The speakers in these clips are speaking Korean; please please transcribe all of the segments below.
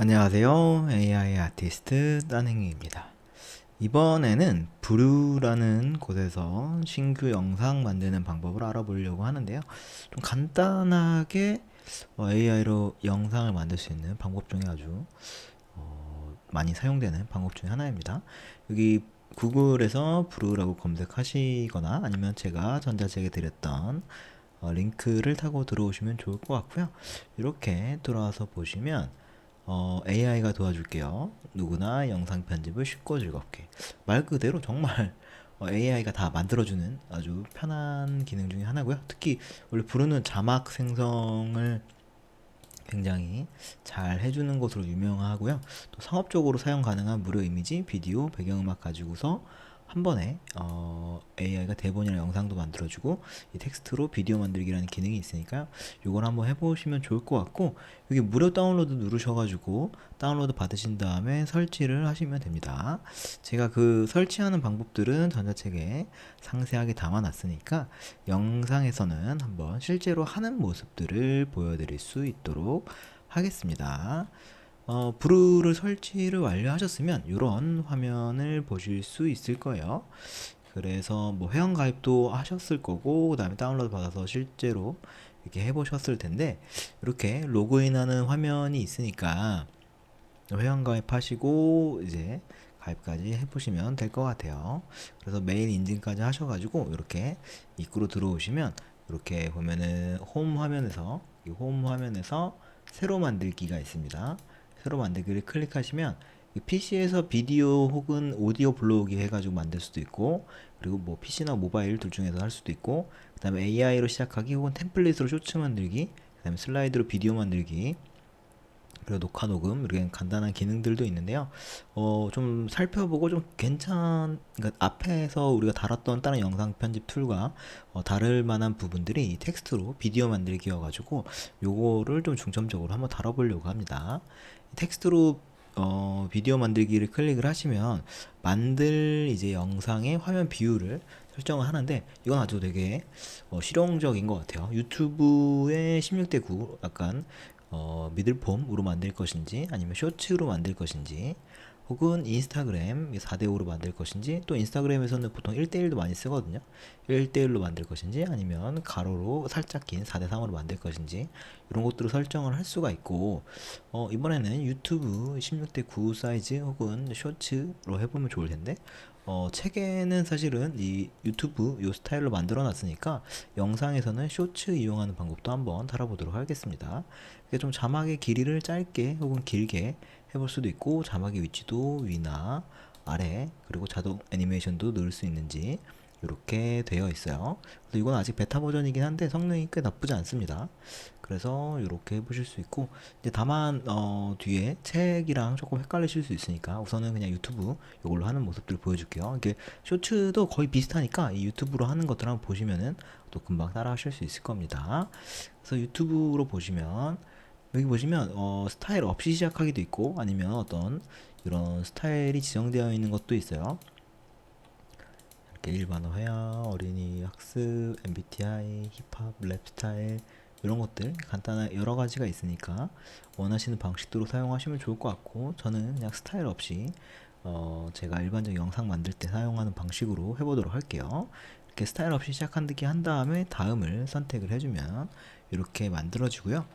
안녕하세요. AI 아티스트 따냉이입니다. 이번에는 브루라는 곳에서 신규 영상 만드는 방법을 알아보려고 하는데요. 좀 간단하게 AI로 영상을 만들 수 있는 방법 중에 아주 많이 사용되는 방법 중에 하나입니다. 여기 구글에서 브루라고 검색하시거나 아니면 제가 전자책에 드렸던 링크를 타고 들어오시면 좋을 것 같고요. 이렇게 들어와서 보시면 AI가 도와줄게요. 누구나 영상 편집을 쉽고 즐겁게. 말 그대로 정말 AI가 다 만들어주는 아주 편한 기능 중에 하나고요. 특히 원래 부르는 자막 생성을 굉장히 잘 해주는 것으로 유명하고요. 또 상업적으로 사용 가능한 무료 이미지, 비디오, 배경음악 가지고서 한 번에 AI가 대본이나 영상도 만들어주고 이 텍스트로 비디오 만들기라는 기능이 있으니까요. 요걸 한번 해보시면 좋을 것 같고 여기 무료 다운로드 누르셔가지고 다운로드 받으신 다음에 설치를 하시면 됩니다. 제가 그 설치하는 방법들은 전자책에 상세하게 담아놨으니까 영상에서는 한번 실제로 하는 모습들을 보여드릴 수 있도록 하겠습니다. 브루를 설치를 완료하셨으면 이런 화면을 보실 수 있을 거예요. 그래서 뭐 회원 가입도 하셨을 거고, 그 다음에 다운로드 받아서 실제로 이렇게 해보셨을 텐데, 이렇게 로그인하는 화면이 있으니까 회원 가입하시고 이제 가입까지 해보시면 될 것 같아요. 그래서 메일 인증까지 하셔가지고 이렇게 입구로 들어오시면 이렇게 보면은 홈 화면에서 이 홈 화면에서 새로 만들기가 있습니다. 새로 만들기를 클릭하시면 PC에서 비디오 혹은 오디오 블로그 해가지고 만들 수도 있고 그리고 뭐 PC나 모바일 둘 중에서 할 수도 있고 그 다음에 AI로 시작하기 혹은 템플릿으로 쇼츠 만들기 그 다음에 슬라이드로 비디오 만들기 그리고 녹화 녹음 이렇게 간단한 기능들도 있는데요. 좀 살펴보고 좀 그러니까 앞에서 우리가 다뤘던 다른 영상 편집 툴과 다를 만한 부분들이 이 텍스트로 비디오 만들기여가지고 요거를 좀 중점적으로 한번 다뤄보려고 합니다. 텍스트로 비디오 만들기를 클릭을 하시면 만들 이제 영상의 화면 비율을 설정을 하는데 이건 아주 되게 실용적인 것 같아요. 유튜브의 16대 9 약간 미들폼으로 만들 것인지 아니면 쇼츠로 만들 것인지 혹은 인스타그램 4대5로 만들 것인지 또 인스타그램에서는 보통 1대1도 많이 쓰거든요. 1대1로 만들 것인지 아니면 가로로 살짝 긴 4대3으로 만들 것인지 이런 것들을 설정을 할 수가 있고 이번에는 유튜브 16대9 사이즈 혹은 쇼츠로 해보면 좋을 텐데 책에는 사실은 이 유튜브 요 스타일로 만들어 놨으니까 영상에서는 쇼츠 이용하는 방법도 한번 다뤄보도록 하겠습니다. 이게 좀 자막의 길이를 짧게 혹은 길게 해볼 수도 있고 자막의 위치도 위나 아래 그리고 자동 애니메이션도 넣을 수 있는지 이렇게 되어 있어요. 그래서 이건 아직 베타 버전이긴 한데 성능이 꽤 나쁘지 않습니다. 그래서 이렇게 해보실 수 있고 이제 다만 뒤에 책이랑 조금 헷갈리실 수 있으니까 우선은 그냥 유튜브 이걸로 하는 모습들을 보여줄게요. 이게 쇼츠도 거의 비슷하니까 이 유튜브로 하는 것들 한번 보시면은 또 금방 따라 하실 수 있을 겁니다. 그래서 유튜브로 보시면 여기 보시면 스타일 없이 시작하기도 있고 아니면 어떤 이런 스타일이 지정되어 있는 것도 있어요. 이렇게 일반어 회화, 어린이 학습, MBTI, 힙합, 랩 스타일 이런 것들 간단한 여러 가지가 있으니까 원하시는 방식대로 사용하시면 좋을 것 같고 저는 그냥 스타일 없이 제가 일반적 영상 만들 때 사용하는 방식으로 해보도록 할게요. 이렇게 스타일 없이 시작하기 한 다음에 다음을 선택을 해주면 이렇게 만들어지고요.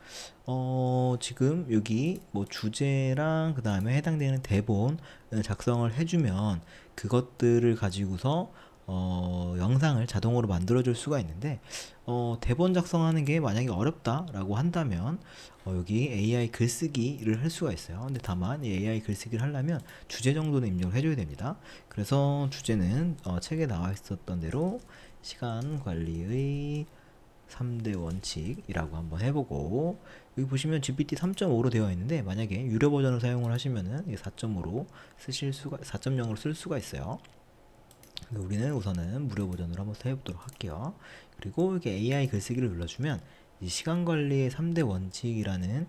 지금 여기 뭐 주제랑 그 다음에 해당되는 대본을 작성을 해주면 그것들을 가지고서 영상을 자동으로 만들어줄 수가 있는데 대본 작성하는 게 만약에 어렵다라고 한다면 여기 AI 글쓰기를 할 수가 있어요. 근데 다만 이 AI 글쓰기를 하려면 주제 정도는 입력을 해줘야 됩니다. 그래서 주제는 책에 나와 있었던 대로 시간 관리의 3대 원칙이라고 한번 해보고 여기 보시면 GPT 3.5로 되어 있는데 만약에 유료 버전을 사용을 하시면은 4.5로 쓰실 수가 4.0으로 쓸 수가 있어요. 우리는 우선은 무료 버전으로 한번 해보도록 할게요. 그리고 이렇게 AI 글쓰기를 눌러주면 이 시간 관리의 3대 원칙이라는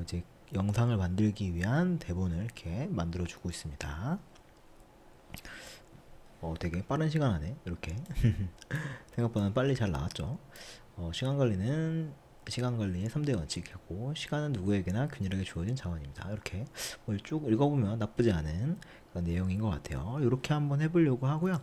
이제 영상을 만들기 위한 대본을 이렇게 만들어주고 있습니다. 되게 빠른 시간 안에 이렇게 생각보다 빨리 잘 나왔죠. 시간 관리는 시간 관리의 3대 원칙이고, 시간은 누구에게나 균일하게 주어진 자원입니다. 이렇게 뭐 쭉 읽어보면 나쁘지 않은 그런 내용인 것 같아요. 이렇게 한번 해보려고 하고요.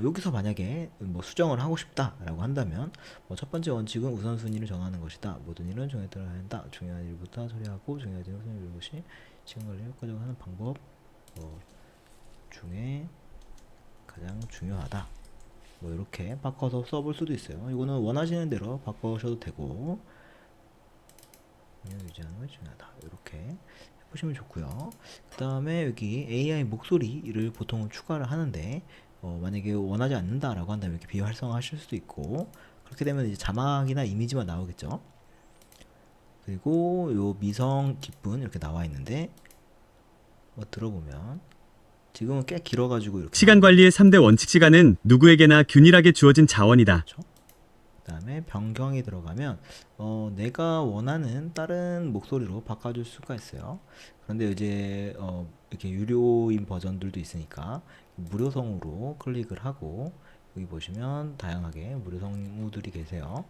여기서 만약에 뭐 수정을 하고 싶다라고 한다면, 첫 번째 원칙은 우선순위를 정하는 것이다. 모든 일은 정에 따라 한다. 중요한 일부터 처리하고 중요하지 않은 우선 일것이 시간 관리를 효과적으로 하는 방법 중에 가장 중요하다. 뭐 이렇게 바꿔서 써볼 수도 있어요. 이거는 원하시는 대로 바꾸셔도 되고, 유지하는 것이 중요하다. 이렇게 해보시면 좋고요. 그 다음에 여기 AI 목소리를 보통 추가를 하는데, 만약에 원하지 않는다라고 한다면 이렇게 비활성화하실 수도 있고, 그렇게 되면 이제 자막이나 이미지만 나오겠죠. 그리고 요 미성 기쁜 이렇게 나와 있는데, 들어보면 지금은 꽤 길어가지고 이렇게 시간 관리의 3대 원칙. 시간은 누구에게나 균일하게 주어진 자원이다. 그렇죠? 그 다음에 변경이 들어가면 내가 원하는 다른 목소리로 바꿔줄 수가 있어요. 그런데 이제 이렇게 유료인 버전들도 있으니까 무료성으로 클릭을 하고, 여기 보시면 다양하게 무료 성우들이 계세요.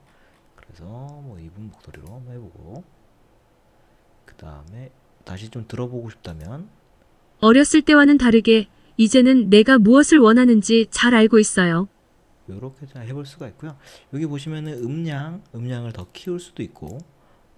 그래서 뭐 이분 목소리로 한번 해보고, 그 다음에 다시 좀 들어보고 싶다면 어렸을 때와는 다르게 이제는 내가 무엇을 원하는지 잘 알고 있어요. 이렇게 해볼 수가 있고요. 여기 보시면은 음량을 더 키울 수도 있고,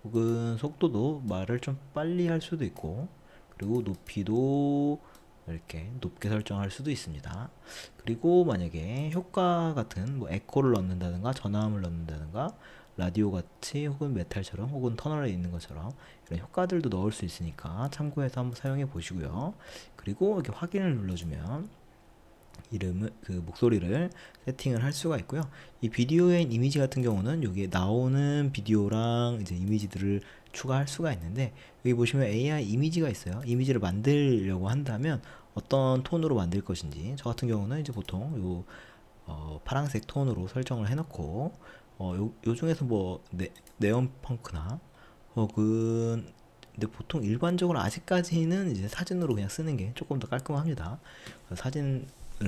혹은 속도도 말을 좀 빨리 할 수도 있고, 그리고 높이도 이렇게 높게 설정할 수도 있습니다. 그리고 만약에 효과 같은 뭐 에코를 넣는다든가 전화음을 넣는다든가 라디오 같이, 혹은 메탈처럼, 혹은 터널에 있는 것처럼 이런 효과들도 넣을 수 있으니까 참고해서 한번 사용해 보시고요. 그리고 이렇게 확인을 눌러주면 이름을, 그 목소리를 세팅을 할 수가 있고요. 이 비디오의 이미지 같은 경우는 여기에 나오는 비디오랑 이제 이미지들을 추가할 수가 있는데, 여기 보시면 AI 이미지가 있어요. 이미지를 만들려고 한다면 어떤 톤으로 만들 것인지, 저 같은 경우는 이제 보통 요 파란색 톤으로 설정을 해놓고, 요 중에서 뭐 네온 펑크나, 혹은 근데 보통 일반적으로 아직까지는 이제 사진으로 그냥 쓰는 게 조금 더 깔끔합니다. 사진을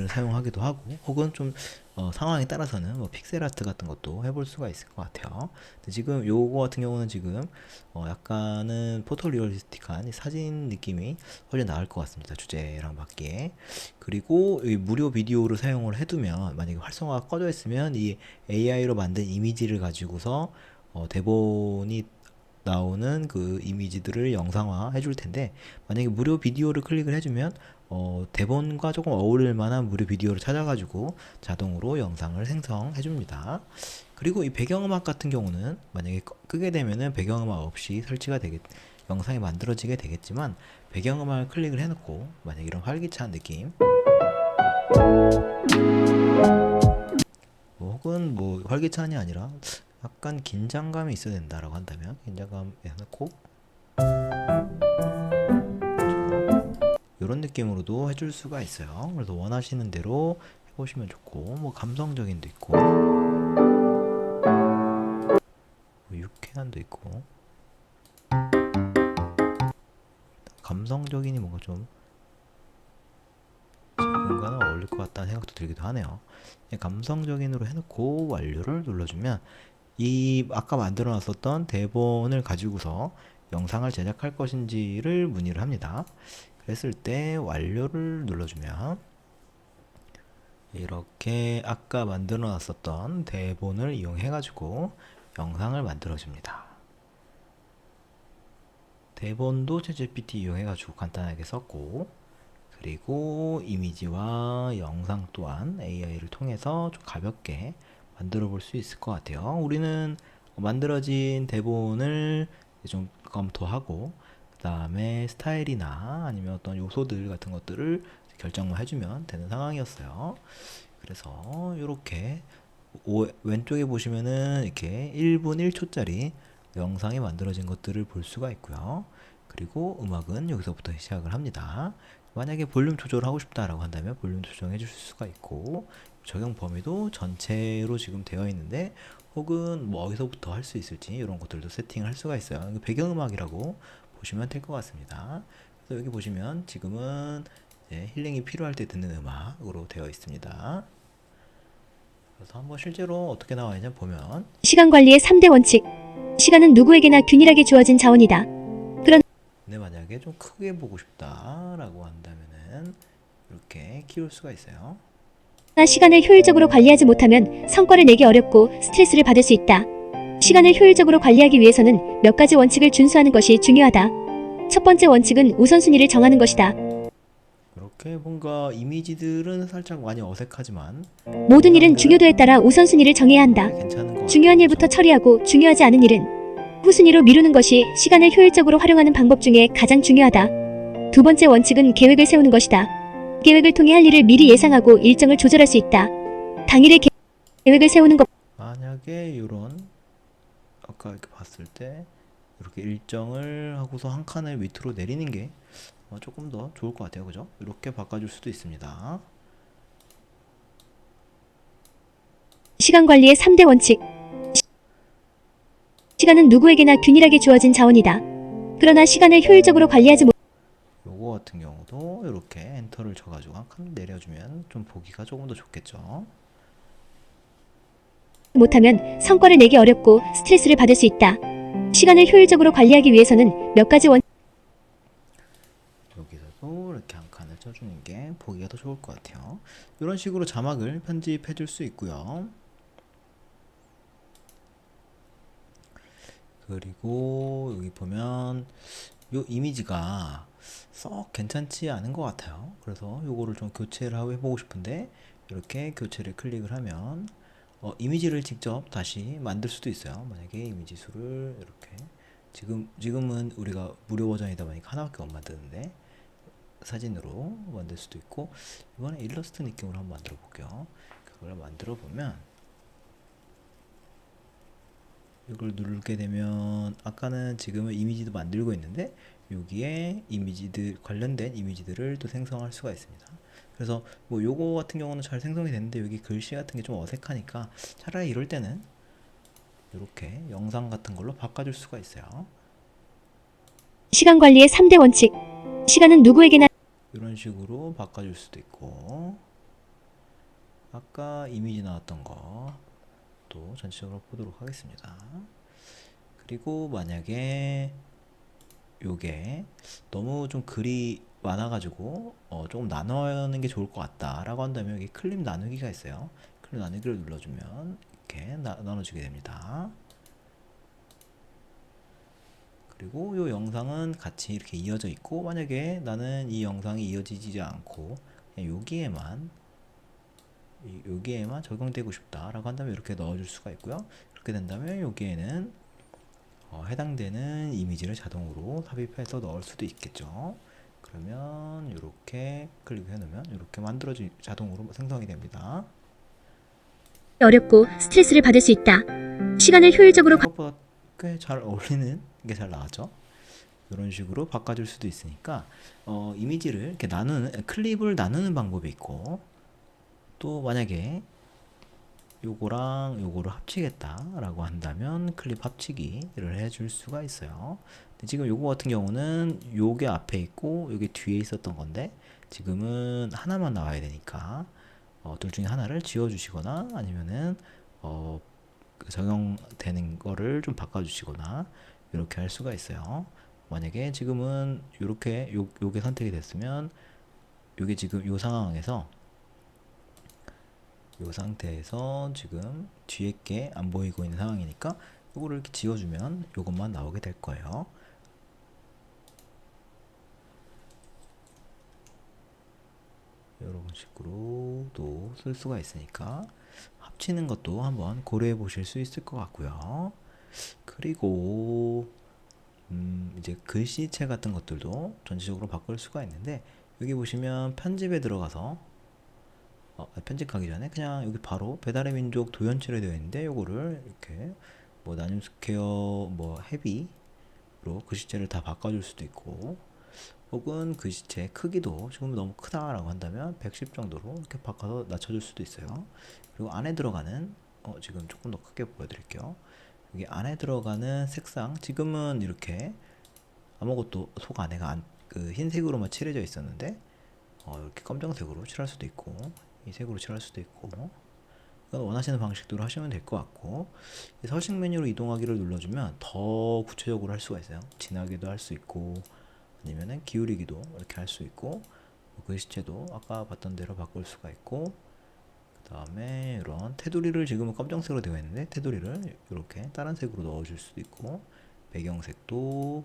사용하기도 하고, 혹은 좀 상황에 따라서는 뭐 픽셀 아트 같은 것도 해볼 수가 있을 것 같아요. 근데 지금 요거 같은 경우는 지금 약간은 포토리얼리스틱한 사진 느낌이 훨씬 나을 것 같습니다. 주제랑 맞게. 그리고 이 무료 비디오를 사용을 해두면, 만약에 활성화가 꺼져 있으면 이 AI로 만든 이미지를 가지고서 대본이 나오는 그 이미지들을 영상화 해줄 텐데, 만약에 무료 비디오를 클릭을 해주면 대본과 조금 어울릴 만한 무료 비디오를 찾아가지고 자동으로 영상을 생성해 줍니다. 그리고 이 배경음악 같은 경우는 만약에 끄게 되면은 배경음악 없이 설치가 영상이 만들어지게 되겠지만, 배경음악을 클릭을 해놓고 만약에 이런 활기찬 느낌, 혹은 뭐 활기찬이 아니라 약간 긴장감이 있어야 된다라고 한다면 긴장감 해놓고 이런 느낌으로도 해줄 수가 있어요. 그래서 원하시는 대로 해보시면 좋고, 뭐 감성적인도 있고, 뭐 유쾌한도 있고, 감성적이니 뭔가 좀 지금과는 어울릴 것 같다는 생각도 들기도 하네요. 감성적인으로 해놓고 완료를 눌러주면, 이 아까 만들어 놨었던 대본을 가지고서 영상을 제작할 것인지를 문의를 합니다. 그랬을 때 완료를 눌러주면 이렇게 아까 만들어 놨었던 대본을 이용해 가지고 영상을 만들어 줍니다. 대본도 챗GPT 이용해 가지고 간단하게 썼고, 그리고 이미지와 영상 또한 AI를 통해서 좀 가볍게 만들어 볼 수 있을 것 같아요. 우리는 만들어진 대본을 좀 검토하고, 그 다음에 스타일이나 아니면 어떤 요소들 같은 것들을 결정만 해주면 되는 상황이었어요. 그래서 이렇게 왼쪽에 보시면은 이렇게 1분 1초짜리 영상이 만들어진 것들을 볼 수가 있고요. 그리고 음악은 여기서부터 시작을 합니다. 만약에 볼륨 조절을 하고 싶다라고 한다면 볼륨 조정해 주실 수가 있고, 적용 범위도 전체로 지금 되어 있는데, 혹은 뭐 어디서부터 할 수 있을지 이런 것들도 세팅을 할 수가 있어요. 이거 배경음악이라고 보시면 될 것 같습니다. 그래서 여기 보시면 지금은 힐링이 필요할 때 듣는 음악으로 되어 있습니다. 그래서 한번 실제로 어떻게 나와 있냐 보면, 시간 관리의 3대 원칙. 시간은 누구에게나 균일하게 주어진 자원이다. 근데 만약에 좀 크게 보고 싶다라고 한다면은 이렇게 키울 수가 있어요. 그러나 시간을 효율적으로 관리하지 못하면 성과를 내기 어렵고 스트레스를 받을 수 있다. 시간을 효율적으로 관리하기 위해서는 몇 가지 원칙을 준수하는 것이 중요하다. 첫 번째 원칙은 우선순위를 정하는 것이다. 이렇게 뭔가 이미지들은 살짝 많이 어색하지만 모든 일은 영상들은 중요도에 따라 우선순위를 정해야 한다. 괜찮은 것 중요한 같아요. 일부터 그죠? 처리하고 중요하지 않은 일은 후순위로 미루는 것이 시간을 효율적으로 활용하는 방법 중에 가장 중요하다. 두 번째 원칙은 계획을 세우는 것이다. 계획을 통해 할 일을 미리 예상하고 일정을 조절할 수 있다. 당일에 계획을 세우는 것 만약에 이런 아까 이렇게 봤을 때 이렇게 일정을 하고서 한 칸을 밑으로 내리는 게 조금 더 좋을 것 같아요. 그죠? 이렇게 바꿔줄 수도 있습니다. 시간 관리의 3대 원칙. 시간은 누구에게나 균일하게 주어진 자원이다. 그러나 시간을 효율적으로 관리하지 요거 같은 경우도 이렇게 엔터를 쳐가지고 한 칸 내려주면 좀 보기가 조금 더 좋겠죠. 못하면 성과를 내기 어렵고 스트레스를 받을 수 있다. 시간을 효율적으로 관리하기 위해서는 몇 가지 여기서도 이렇게 한 칸을 쳐주는 게 보기가 더 좋을 것 같아요. 이런 식으로 자막을 편집해 줄 수 있고요. 그리고 여기 보면 요 이미지가 썩 괜찮지 않은 것 같아요. 그래서 요거를 좀 교체를 하고 해보고 싶은데 이렇게 교체를 클릭을 하면 이미지를 직접 다시 만들 수도 있어요. 만약에 이미지 수를 이렇게 지금은 우리가 무료 버전이다 보니까 하나밖에 못 만드는데 사진으로 만들 수도 있고, 이번에 일러스트 느낌으로 한번 만들어 볼게요. 그걸 만들어 보면 이걸 누르게 되면 아까는 지금은 이미지도 만들고 있는데 여기에 이미지들 관련된 이미지들을 또 생성할 수가 있습니다. 그래서 뭐 요거 같은 경우는 잘 생성이 됐는데 여기 글씨 같은 게 좀 어색하니까 차라리 이럴 때는 이렇게 영상 같은 걸로 바꿔줄 수가 있어요. 시간 관리의 3대 원칙. 시간은 누구에게나 이런 식으로 바꿔줄 수도 있고, 아까 이미지 나왔던 거 또 전체적으로 보도록 하겠습니다. 그리고 만약에 요게 너무 좀 글이 많아가지고 조금 나누는 게 좋을 것 같다 라고 한다면 여기 클립 나누기가 있어요. 클립 나누기를 눌러주면 이렇게 나눠주게 됩니다. 그리고 요 영상은 같이 이렇게 이어져 있고, 만약에 나는 이 영상이 이어지지 않고 그냥 여기에만 적용되고 싶다 라고 한다면 이렇게 넣어줄 수가 있고요. 그렇게 된다면 여기에는 해당되는 이미지를 자동으로 삽입해서 넣을 수도 있겠죠. 그러면 이렇게 클릭해 놓으면 이렇게 자동으로 생성이 됩니다. 어렵고 스트레스를 받을 수 있다. 시간을 효율적으로 생각보다 꽤 잘 어울리는 게 잘 나왔죠. 이런 식으로 바꿔줄 수도 있으니까 이미지를 이렇게 클립을 나누는 방법이 있고, 또 만약에 요거랑 요거를 합치겠다라고 한다면 클립 합치기를 해줄 수가 있어요. 근데 지금 요거 같은 경우는 요게 앞에 있고 요게 뒤에 있었던 건데 지금은 하나만 나와야 되니까 둘 중에 하나를 지워주시거나 아니면은 그 적용되는 거를 좀 바꿔주시거나 이렇게 할 수가 있어요. 만약에 지금은 요게 선택이 됐으면 요게 지금 요 상황에서 이 상태에서 지금 뒤에 게 안 보이고 있는 상황이니까 이거를 이렇게 지워주면 이것만 나오게 될 거예요. 이런 식으로도 쓸 수가 있으니까 합치는 것도 한번 고려해 보실 수 있을 것 같고요. 그리고 이제 글씨체 같은 것들도 전체적으로 바꿀 수가 있는데, 여기 보시면 편집에 들어가서 편집하기 전에 그냥 여기 바로 배달의 민족 도연체로 되어 있는데 요거를 이렇게 뭐 나눔 스퀘어 뭐 헤비로 글씨체를 다 바꿔줄 수도 있고, 혹은 글씨체 크기도 지금 너무 크다라고 한다면 110 정도로 이렇게 바꿔서 낮춰줄 수도 있어요. 그리고 안에 들어가는 지금 조금 더 크게 보여드릴게요. 여기 안에 들어가는 색상 지금은 이렇게 아무것도 속 안에가 그 흰색으로만 칠해져 있었는데 이렇게 검정색으로 칠할 수도 있고 이 색으로 칠할 수도 있고, 이건 원하시는 방식대로 하시면 될 것 같고, 이 서식 메뉴로 이동하기를 눌러주면 더 구체적으로 할 수가 있어요. 진하게도 할 수 있고, 아니면은 기울이기도 이렇게 할 수 있고, 글씨체도 아까 봤던 대로 바꿀 수가 있고, 그 다음에 이런 테두리를 지금은 검정색으로 되어 있는데 테두리를 이렇게 다른 색으로 넣어줄 수도 있고, 배경색도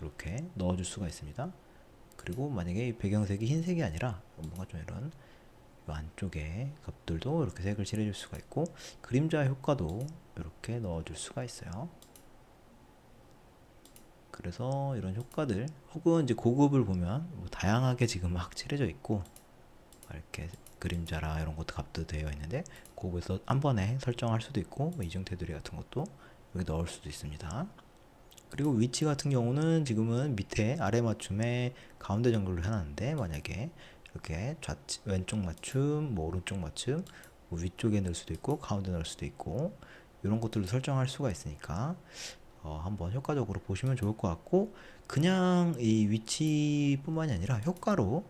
이렇게 넣어줄 수가 있습니다. 그리고 만약에 이 배경색이 흰색이 아니라 뭔가 좀 이런 이 안쪽에 값들도 이렇게 색을 칠해줄 수가 있고, 그림자 효과도 이렇게 넣어줄 수가 있어요. 그래서 이런 효과들, 혹은 이제 고급을 보면 뭐 다양하게 지금 막 칠해져 있고, 이렇게 그림자라 이런 것도 값도 되어 있는데 고급에서 한 번에 설정할 수도 있고, 뭐 이중 테두리 같은 것도 여기 넣을 수도 있습니다. 그리고 위치 같은 경우는 지금은 밑에 아래 맞춤에 가운데 정글로 해놨는데, 만약에 이렇게 왼쪽 맞춤, 뭐 오른쪽 맞춤, 뭐 위쪽에 넣을 수도 있고 가운데 넣을 수도 있고, 이런 것들도 설정할 수가 있으니까 한번 효과적으로 보시면 좋을 것 같고, 그냥 이 위치뿐만이 아니라 효과로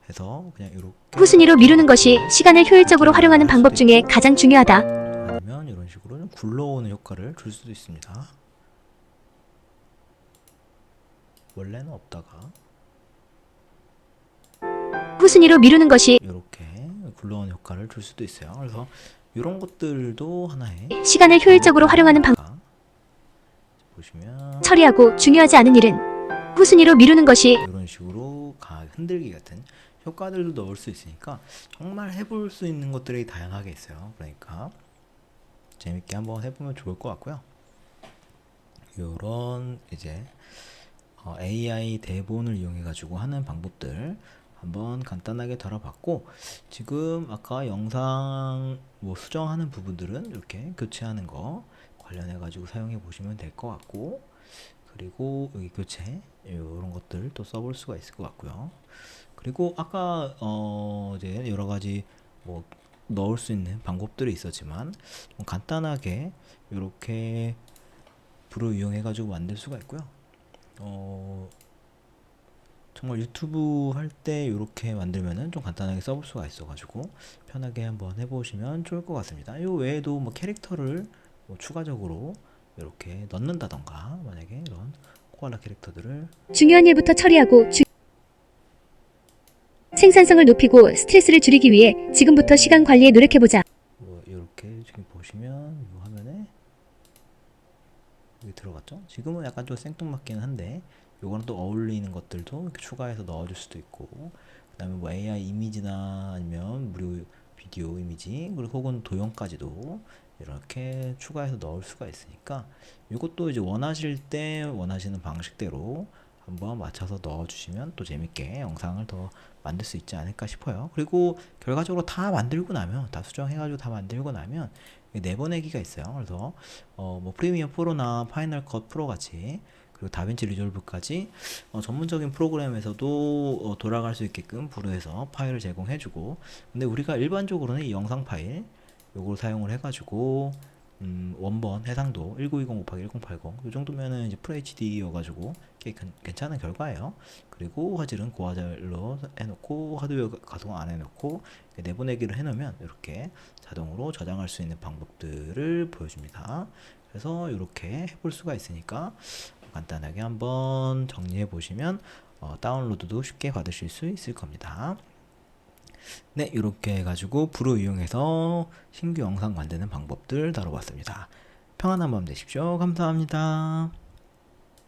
해서 그냥 이렇게 후순위로 미루는 것이 시간을 효율적으로 활용하는 방법 중에 가장 중요하다. 아니면 이런 식으로 좀 굴러오는 효과를 줄 수도 있습니다. 원래는 없다가 후순위로 미루는 것이 이렇게 굴러오는 효과를 줄 수도 있어요. 그래서 이런 것들도 하나의 시간을 효율적으로 활용하는 방법. 보시면 처리하고 중요하지 않은 일은 후순위로 미루는 것이 이런 식으로 흔들기 같은 효과들도 넣을 수 있으니까 정말 해볼 수 있는 것들이 다양하게 있어요. 그러니까 재밌게 한번 해보면 좋을 것 같고요. 이런 이제 AI 대본을 이용해 가지고 하는 방법들 한번 간단하게 다뤄봤고, 지금 아까 영상 뭐 수정하는 부분들은 이렇게 교체하는 거 관련해 가지고 사용해 보시면 될 것 같고, 그리고 여기 교체 이런 것들 또 써볼 수가 있을 것 같고요. 그리고 아까 이제 여러 가지 뭐 넣을 수 있는 방법들이 있었지만 좀 간단하게 이렇게 브루 이용해 가지고 만들 수가 있고요. 정말 유튜브 할 때 이렇게 만들면은 좀 간단하게 써볼 수가 있어가지고 편하게 한번 해보시면 좋을 것 같습니다. 이 외에도 뭐 캐릭터를 뭐 추가적으로 이렇게 넣는다던가, 만약에 이런 코알라 캐릭터들을 중요한 일부터 처리하고 생산성을 높이고 스트레스를 줄이기 위해 지금부터 시간 관리에 노력해보자. 뭐 이렇게 지금 보시면 이 화면에 여기 들어갔죠? 지금은 약간 좀 생뚱맞긴 한데 요거랑 또 어울리는 것들도 이렇게 추가해서 넣어줄 수도 있고, 그 다음에 뭐 AI 이미지나 아니면 무료 비디오 이미지, 그리고 혹은 도형까지도 이렇게 추가해서 넣을 수가 있으니까 이것도 이제 원하실 때 원하시는 방식대로 한번 맞춰서 넣어주시면 또 재밌게 영상을 더 만들 수 있지 않을까 싶어요. 그리고 결과적으로 다 만들고 나면, 다 수정해가지고 다 만들고 나면 내보내기가 있어요. 그래서 뭐 프리미어 프로나 파이널 컷 프로 같이, 그리고 다빈치 리졸브까지 전문적인 프로그램에서도 돌아갈 수 있게끔 브루에서 파일을 제공해주고, 근데 우리가 일반적으로는 이 영상 파일 요걸 사용을 해가지고 원본 해상도 1920/1080 이 정도면은 이제 FHD여가지고 꽤 괜찮은 결과예요. 그리고 화질은 고화질로 해놓고 하드웨어 가동 안 해놓고 내보내기를 해놓으면 이렇게 자동으로 저장할 수 있는 방법들을 보여줍니다. 그래서 이렇게 해볼 수가 있으니까 간단하게 한번 정리해 보시면 다운로드도 쉽게 받으실 수 있을 겁니다. 네, 이렇게 해가지고 브루 이용해서 신규 영상 만드는 방법들 다뤄봤습니다. 평안한 밤 되십시오. 감사합니다.